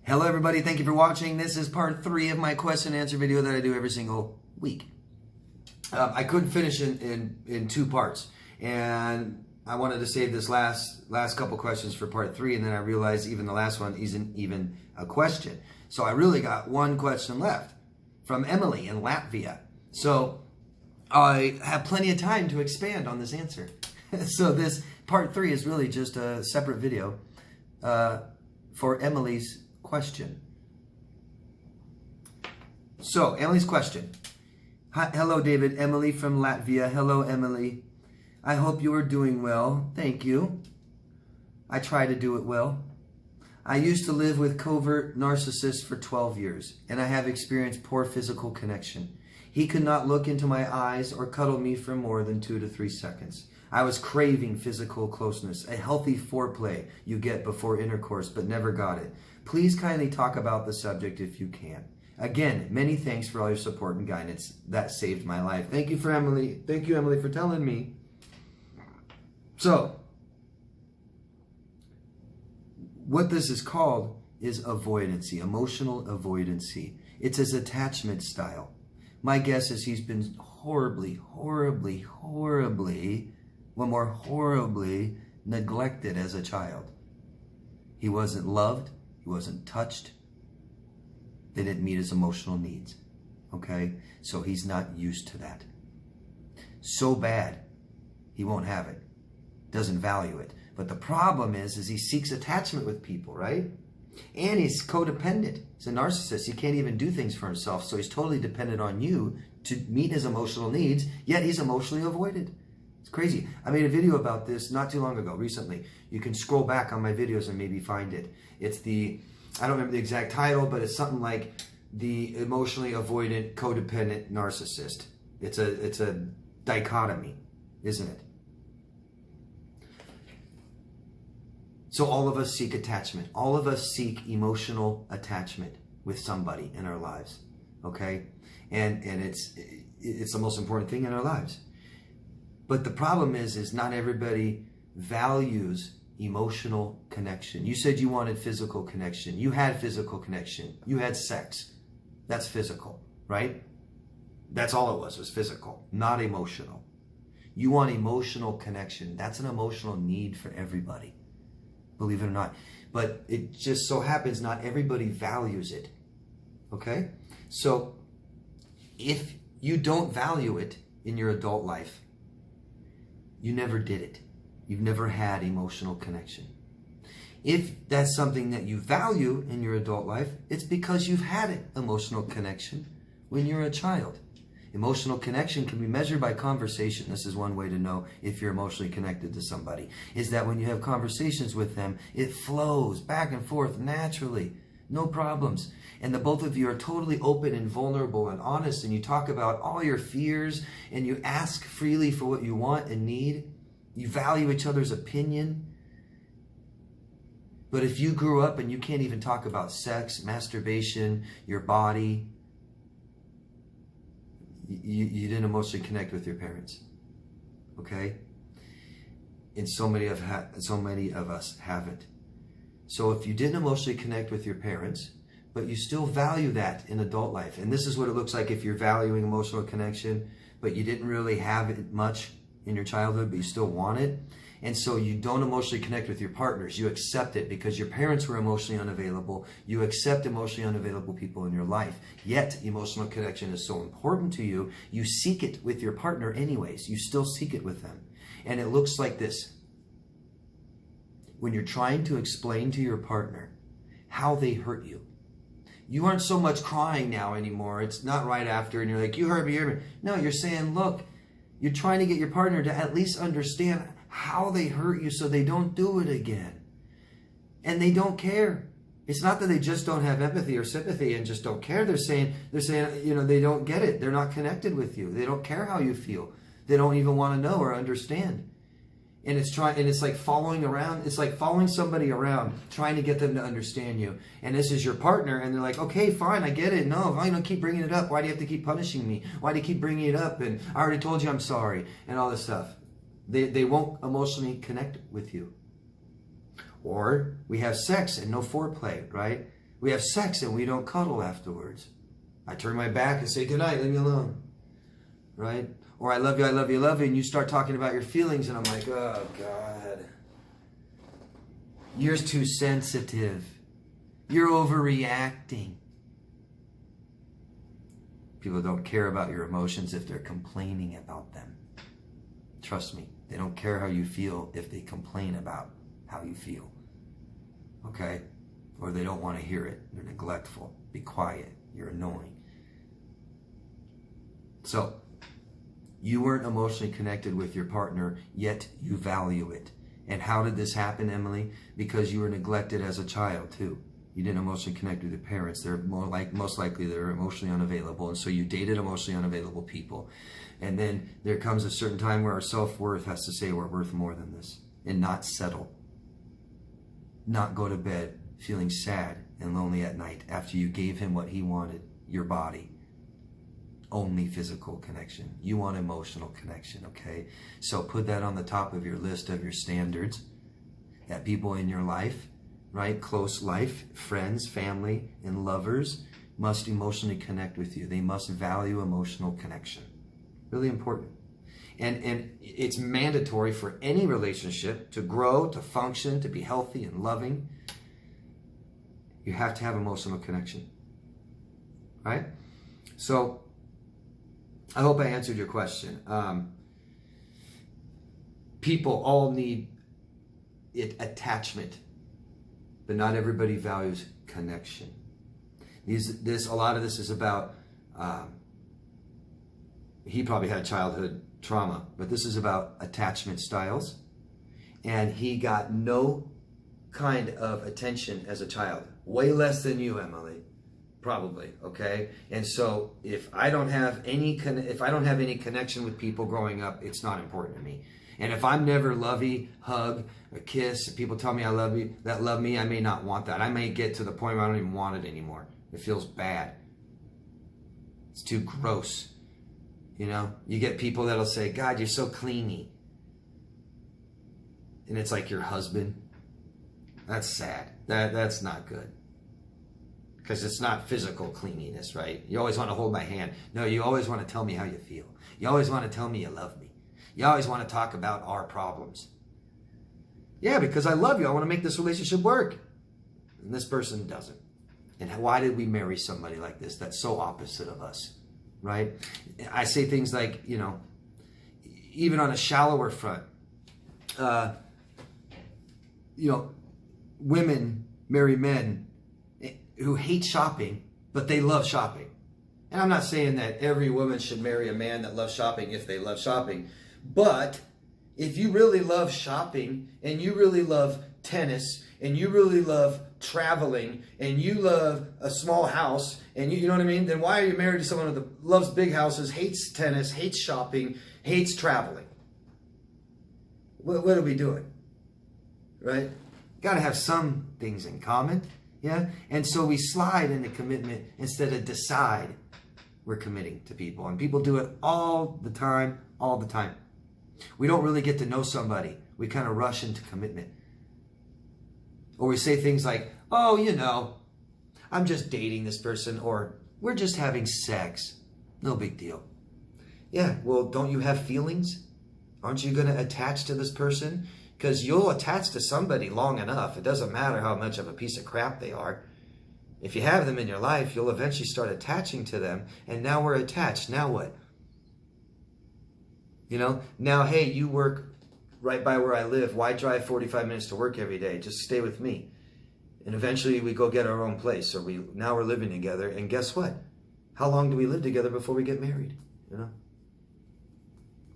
Hello everybody, thank you for watching. This is part 3 of my question and answer video that I do every single week. I couldn't finish in 2 parts, and I wanted to save this last couple questions for part 3, and then I realized even the last one isn't even a question. So I really got one question left from Emily in Latvia. So I have plenty of time to expand on this answer. So this part 3 is really just a separate video for Emily's question. So, Emily's question. Hi, hello, David. Emily from Latvia. Hello, Emily. I hope you are doing well. Thank you. I try to do it well. I used to live with covert narcissists for 12 years, and I have experienced poor physical connection. He could not look into my eyes or cuddle me for more than 2 to 3 seconds. I was craving physical closeness, a healthy foreplay you get before intercourse, but never got it. Please kindly talk about the subject if you can. Again, many thanks for all your support and guidance. That saved my life. Thank you, Emily. Thank you, Emily, for telling me. So, what this is called is avoidancy, emotional avoidancy. It's his attachment style. My guess is he's been horribly neglected as a child. He wasn't loved. He wasn't touched. They didn't meet his emotional needs. Okay? So he's not used to that. So bad, he won't have it. Doesn't value it. But the problem is he seeks attachment with people, right? And he's codependent. He's a narcissist. He can't even do things for himself. So he's totally dependent on you to meet his emotional needs, yet he's emotionally avoided. It's crazy. I made a video about this not too long ago, recently. You can scroll back on my videos and maybe find it. It's I don't remember the exact title, but it's something like the emotionally avoidant, codependent narcissist. It's a dichotomy, isn't it? So all of us seek attachment. All of us seek emotional attachment with somebody in our lives, okay? And it's the most important thing in our lives. But the problem is not everybody values emotional connection. You said you wanted physical connection. You had physical connection. You had sex. That's physical, right? That's all it was physical, not emotional. You want emotional connection. That's an emotional need for everybody, believe it or not. But it just so happens not everybody values it, okay? So if you don't value it in your adult life, you never did it. You've never had emotional connection. If that's something that you value in your adult life, it's because you've had emotional connection when you're a child. Emotional connection can be measured by conversation. This is one way to know if you're emotionally connected to somebody, is that when you have conversations with them, it flows back and forth naturally. No problems. And the both of you are totally open and vulnerable and honest, and you talk about all your fears, and you ask freely for what you want and need. You value each other's opinion. But if you grew up and you can't even talk about sex, masturbation, your body, you didn't emotionally connect with your parents. Okay? And so many of us haven't. So if you didn't emotionally connect with your parents, but you still value that in adult life, and this is what it looks like if you're valuing emotional connection, but you didn't really have it much in your childhood, but you still want it, and so you don't emotionally connect with your partners. You accept it because your parents were emotionally unavailable. You accept emotionally unavailable people in your life. Yet emotional connection is so important to you, you seek it with your partner anyways. You still seek it with them. And it looks like this. When you're trying to explain to your partner how they hurt you, you aren't so much crying now anymore. It's not right after and you're like, you hurt me, you hurt me. No, you're saying, look, you're trying to get your partner to at least understand how they hurt you so they don't do it again. And they don't care. It's not that they just don't have empathy or sympathy and just don't care. They're saying, you know, they don't get it. They're not connected with you. They don't care how you feel. They don't even want to know or understand. And it's like following around. It's like following somebody around, trying to get them to understand you. And this is your partner, and they're like, okay, fine, I get it. No, I don't keep bringing it up. Why do you have to keep punishing me? Why do you keep bringing it up? And I already told you I'm sorry, and all this stuff. They won't emotionally connect with you. Or we have sex and no foreplay, right? We have sex and we don't cuddle afterwards. I turn my back and say, good night, leave me alone. Right? Or I love you, I love you, I love you, and you start talking about your feelings, and I'm like, oh, God. You're too sensitive. You're overreacting. People don't care about your emotions if they're complaining about them. Trust me, they don't care how you feel if they complain about how you feel. Okay? Or they don't want to hear it. They're neglectful. Be quiet. You're annoying. So, you weren't emotionally connected with your partner, yet you value it. And how did this happen, Emily? Because you were neglected as a child, too. You didn't emotionally connect with your parents. They're most likely they're emotionally unavailable. And so you dated emotionally unavailable people. And then there comes a certain time where our self-worth has to say we're worth more than this. And not settle. Not go to bed feeling sad and lonely at night after you gave him what he wanted, your body. Only physical connection. You want emotional connection, okay? So put that on the top of your list of your standards. That people in your life, right, close life, friends, family, and lovers must emotionally connect with you. They must value emotional connection. Really important. And it's mandatory for any relationship to grow, to function, to be healthy and loving. You have to have emotional connection, right? So, I hope I answered your question. People all need attachment, but not everybody values connection. A lot of this is about, he probably had childhood trauma, but this is about attachment styles. And he got no kind of attention as a child. Way less than you, Emily. Probably, okay? And so if I don't have any connection with people growing up, it's not important to me. And if I'm never lovey, hug, or kiss, if people tell me I love you, that love me, I may not want that. I may get to the point where I don't even want it anymore. It feels bad. It's too gross. You know? You get people that'll say, God, you're so cleany. And it's like your husband. That's sad. That's not good. Because it's not physical cleanliness, right? You always want to hold my hand. No, you always want to tell me how you feel. You always want to tell me you love me. You always want to talk about our problems. Yeah, because I love you. I want to make this relationship work. And this person doesn't. And why did we marry somebody like this that's so opposite of us, right? I say things like, you know, even on a shallower front, you know, women marry men who hate shopping, but they love shopping. And I'm not saying that every woman should marry a man that loves shopping if they love shopping. But if you really love shopping, and you really love tennis, and you really love traveling, and you love a small house, and you know what I mean? Then why are you married to someone that loves big houses, hates tennis, hates shopping, hates traveling? What are we doing? Right? Got to have some things in common. Yeah, and so we slide into commitment instead of decide we're committing to people. And people do it all the time, all the time. We don't really get to know somebody. We kind of rush into commitment. Or we say things like, oh, you know, I'm just dating this person, or we're just having sex. No big deal. Yeah, well, don't you have feelings? Aren't you going to attach to this person? Because you'll attach to somebody long enough. It doesn't matter how much of a piece of crap they are. If you have them in your life, you'll eventually start attaching to them. And now we're attached. Now what? You know, now, hey, you work right by where I live. Why drive 45 minutes to work every day? Just stay with me. And eventually we go get our own place. Or now we're living together. And guess what? How long do we live together before we get married? You know?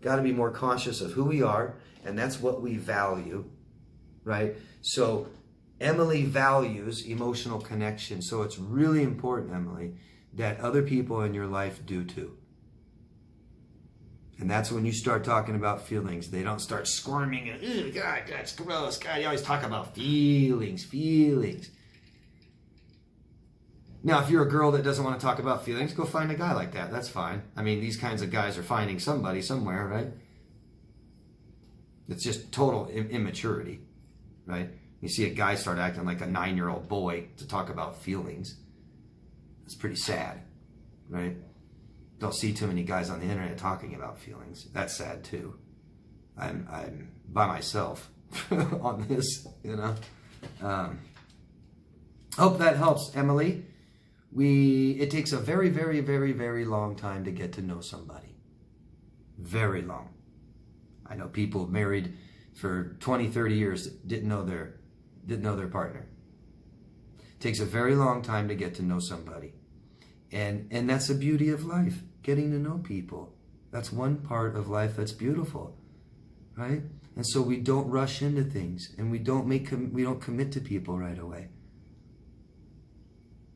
Got to be more conscious of who we are. And that's what we value, right? So Emily values emotional connection. So it's really important, Emily, that other people in your life do too. And that's when you start talking about feelings. They don't start squirming and, oh, God, that's gross. God, you always talk about feelings. Now, if you're a girl that doesn't want to talk about feelings, go find a guy like that. That's fine. I mean, these kinds of guys are finding somebody somewhere, right? It's just total immaturity, right? You see a guy start acting like a 9-year-old boy to talk about feelings. It's pretty sad, right? Don't see too many guys on the internet talking about feelings. That's sad too. I'm by myself on this, you know. Hope that helps, Emily. It takes a very, very, very, very long time to get to know somebody. Very long. I know people married for 20, 30 years that didn't know their partner. It takes a very long time to get to know somebody. And that's the beauty of life, getting to know people. That's one part of life that's beautiful, right? And so we don't rush into things, and we don't commit to people right away.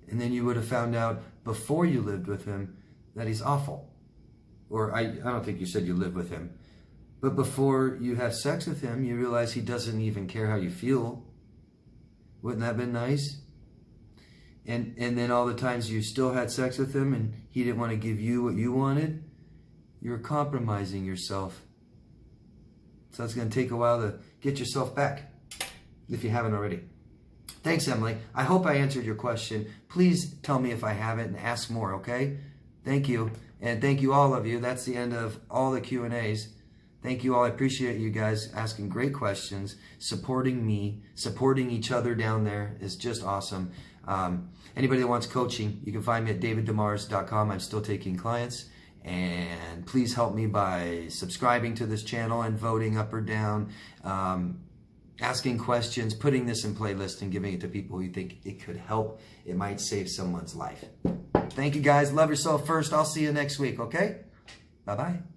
And then you would have found out before you lived with him that he's awful. Or I don't think you said you lived with him. But before you have sex with him, you realize he doesn't even care how you feel. Wouldn't that have been nice? And then all the times you still had sex with him and he didn't want to give you what you wanted, you're compromising yourself. So it's going to take a while to get yourself back, if you haven't already. Thanks, Emily. I hope I answered your question. Please tell me if I haven't and ask more, okay? Thank you. And thank you, all of you. That's the end of all the Q&As. Thank you all. I appreciate you guys asking great questions, supporting me, supporting each other down there is just awesome. Anybody that wants coaching, you can find me at daviddemars.com. I'm still taking clients. And please help me by subscribing to this channel and voting up or down, asking questions, putting this in playlist and giving it to people who think it could help. It might save someone's life. Thank you guys. Love yourself first. I'll see you next week, okay? Bye-bye.